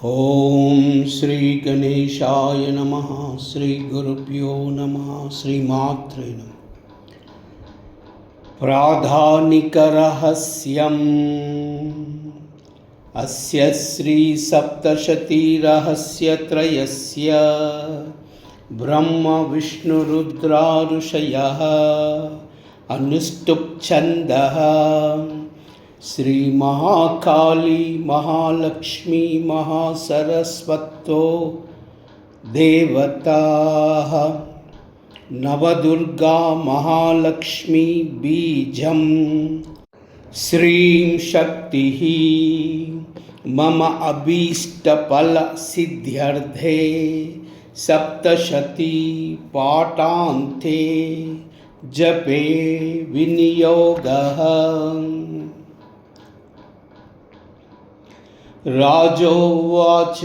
ओम श्री गणेशाय नमः। श्री गुरुभ्यो नमः। श्रीमात्रे नमः। प्राधानिकरहस्यम् अस्य श्री सप्तशतीरहस्यत्रयस्य ब्रह्म विष्णु रुद्रा ऋषयः अनुष्टुप् छन्दः श्री महाकाली महालक्ष्मी महासरस्वतो देवताः नवदुर्गा महालक्ष्मी बीजं श्रीं शक्तिः मम अभीष्टफलसिद्ध्यर्थे सप्तशती पाठान्ते जपे विनियोगः। राजोवाच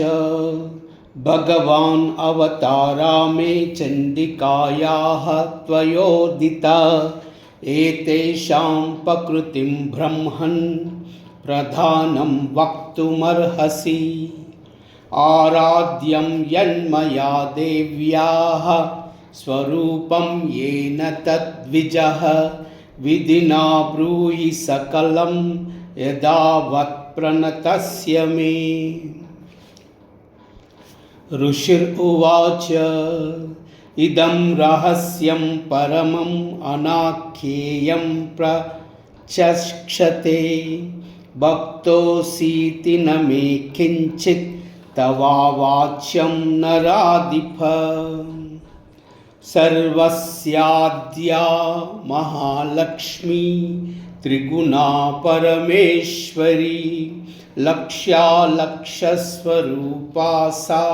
भगवान् अवतारा मे चण्डिकायाः त्वयोदिता एतेषां प्रकृतिं ब्रह्मन् प्रधानं वक्तुमर्हसि। आराध्यं यन्मया देव्याः स्वरूपं येन तद्विजः विधिना ब्रूहि सकलं यदावत् प्रणतस्य मे। ऋषिर्उवाच इदं रहस्यं परमम् अनाख्येयं प्रचक्षते भक्तोऽसीति न मे किञ्चित् तवावाच्यं नराधिप। सर्वस्याद्या महालक्ष्मी त्रिगुणा परमेश्वरी लक्ष्यालक्ष्यस्वरूपा सा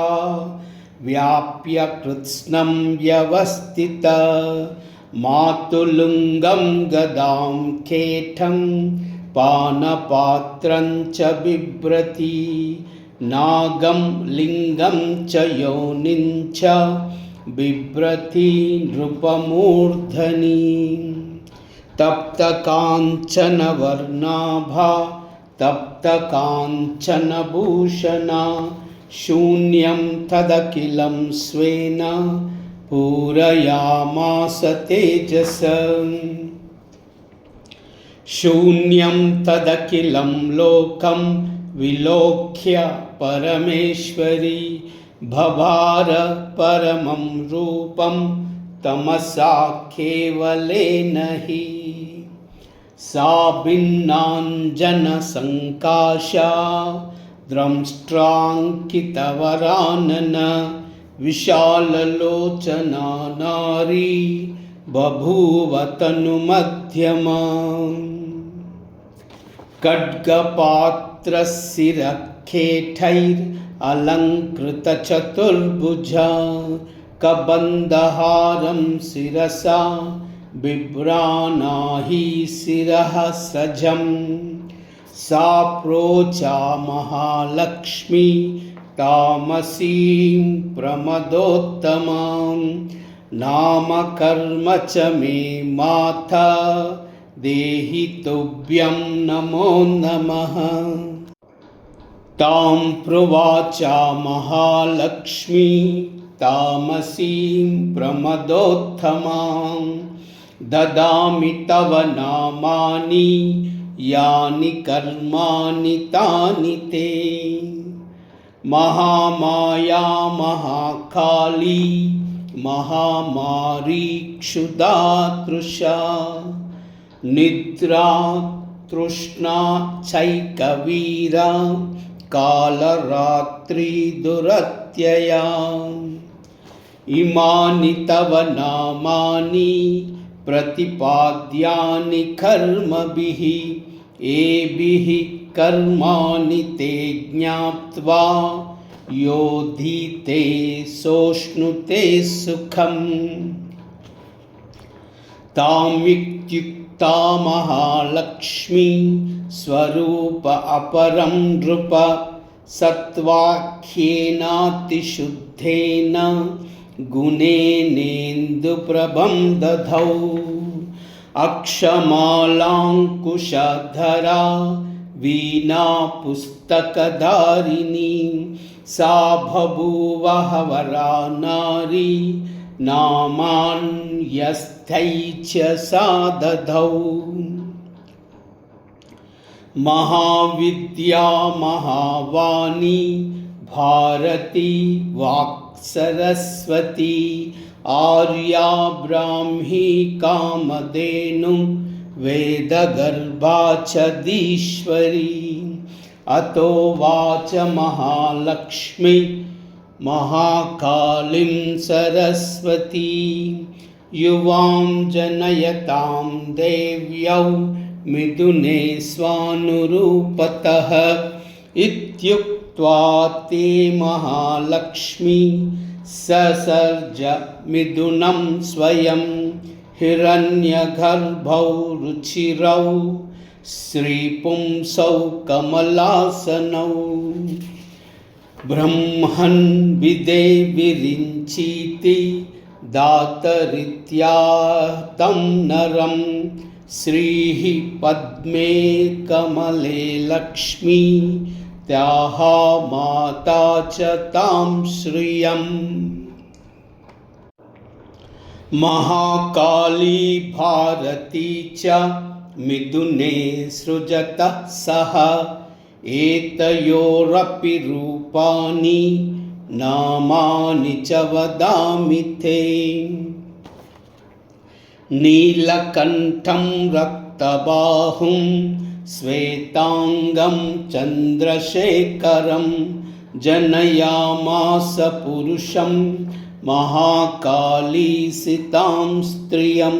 व्याप्य कृत्स्नं व्यवस्थित। मातुलुङ्गं गदां खेटं पानपात्रं च बिभ्रति नागं लिङ्गं च योनिं च बिभ्रति नृपमूर्धनि। तप्तकाञ्चनवर्णाभा तप्तकाञ्चनभूषणा शून्यं तदखिलं स्वेन पूरयामास तेजसा। शून्यं तदखिलं लोकं विलोक्य परमेश्वरी भवार परमं रूपं तमसा केवलेन हि। सा भिन्नाञ्जनसङ्काशा द्रष्ट्राङ्कितवरानन विशाललोचना नारी बभूव तनुमध्यमा। खड्गपात्रशिरखेटैरलङ्कृतचतुर्भुजा कबन्धहारं शिरसा बिभ्राणाहि शिरः सजं। सा प्रोचा महालक्ष्मी तामसीं प्रमदोत्तमां नामकर्म च मे माता देहि तुभ्यं नमो नमः। तां प्रोवाचा महालक्ष्मी तामसीं प्रमदोत्तमां ददामि तव नामानि यानि कर्माणि तानि ते। महामाया महाकाली महामारी क्षुधा तृषा निद्रा तृष्णा चैकवीरा कालरात्रि दुरत्यया। इमानि तव नामानि प्रतिपाद्यानि कर्मभिः एभिः कर्माणि ते ज्ञात्वा योधीते सोऽश्नुते सुखम्। तामित्युक्ता महालक्ष्मी स्वरूप अपरं नृप सत्वाख्येनातिशुद्धेन गुणेनेन्दुप्रभं दधौ। अक्षमालाङ्कुशधरा वीणा पुस्तकधारिणी सा बभूवः वरा नारी नामान्यस्थै च सा ददौ। महाविद्या महावाणी भारती वाक्सरस्वती आर्या ब्राह्मी कामधेनु वेदगर्भा चदीश्वरी। अतो वाच महालक्ष्मी महाकालीं सरस्वती युवां जनयतां देव्यौ मिथुने स्वानुरूपतः। इत्युक्त्वा ते महालक्ष्मी ससर्ज मिथुनं स्वयं हिरण्यगर्भौ रुचिरौ श्रीपुंसौ कमलासनौ। ब्रह्मन् विदे विरिञ्चीति दातरित्या तं नरं श्रीः पद्मे कमले लक्ष्मी त्याह माता च तां श्रियम्। महाकाली भारती च मिथुने सृजतः सह एतयोरपि रूपाणि नामानि च वदामि ते। नीलकण्ठं रक्तबाहुं श्वेतांगं चन्द्रशेखरं जनयामास पुरुषं महाकाली सितां स्त्रियं।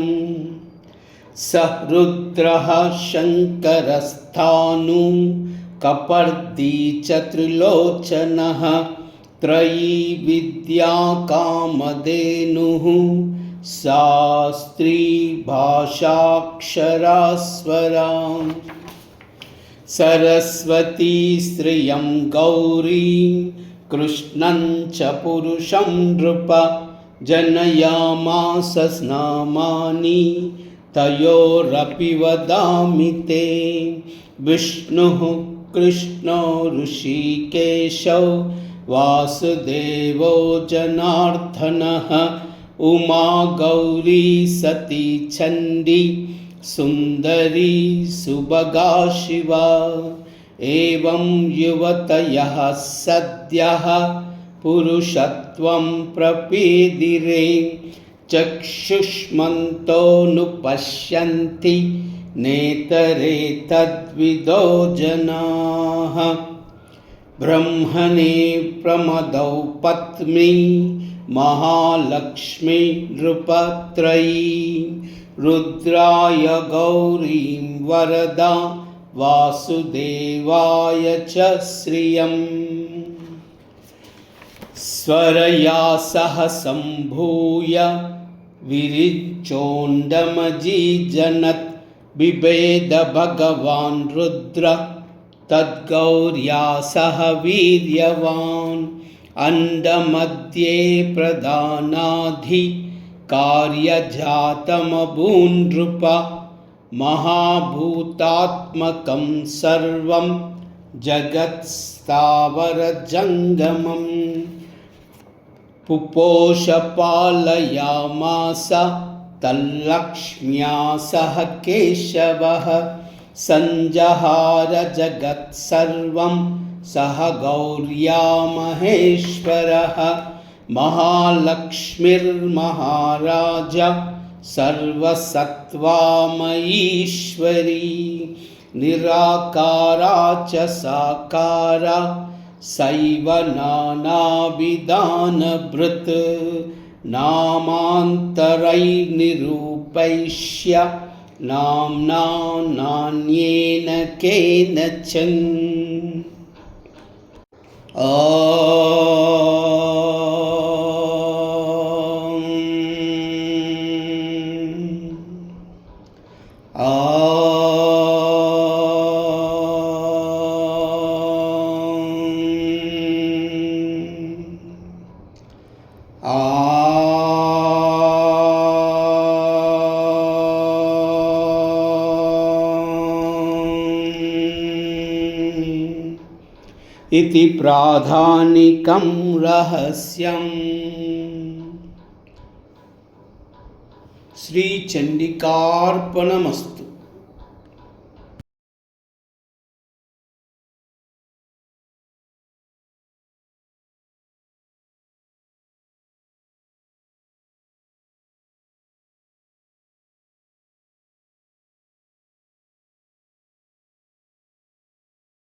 स रुद्रः शङ्करस्थाणु कपर्दी च त्रिलोचनः त्रयी विद्या कामधेनुः सा स्त्री भाषाक्षरास्वरा। सरस्वती स्त्रियं गौरी कृष्णं च पुरुषं नृप जनयामास नामानि तयोरपि वदामि ते। विष्णुः कृष्णो ऋषिकेशौ वासुदेवो जनार्दनः उमा गौरी सती चण्डी सुन्दरी सुभगा शिवा। एवं युवतयः सद्यः पुरुषत्वं प्रपेदिरे चक्षुष्मन्तो नेतरे तद्विदो जनाः। ब्रह्मणे प्रमदौ पत्नी महालक्ष्मी नृपत्रयी रुद्राय गौरीं वरदा वासुदेवाय च श्रियम्। स्वरया सह सम्भूय विरिञ्चोण्डमजीजनत् बिभेद भगवान् रुद्र तद्गौर्या सह वीर्यवान्। अण्डमध्ये प्रधानाधि कार्यजातमभून्नृप महाभूतात्मकं सर्वं जगत्स्थावरजङ्गमम्। पुपोष पालयामास तल्लक्ष्म्या सह केशवः सञ्जहार जगत्सर्वं सह गौर्या महेश्वरः। महालक्ष्मीर्महाराज सर्वसत्त्वामयीश्वरी निराकारा च साकारा सैव नानाविधानभृत् नामान्तरैर्निरूपैष्य नाम्ना नान्येन केनचन। इति प्राधानिकं रहस्यम्। श्रीचण्डिकार्पणमस्तु।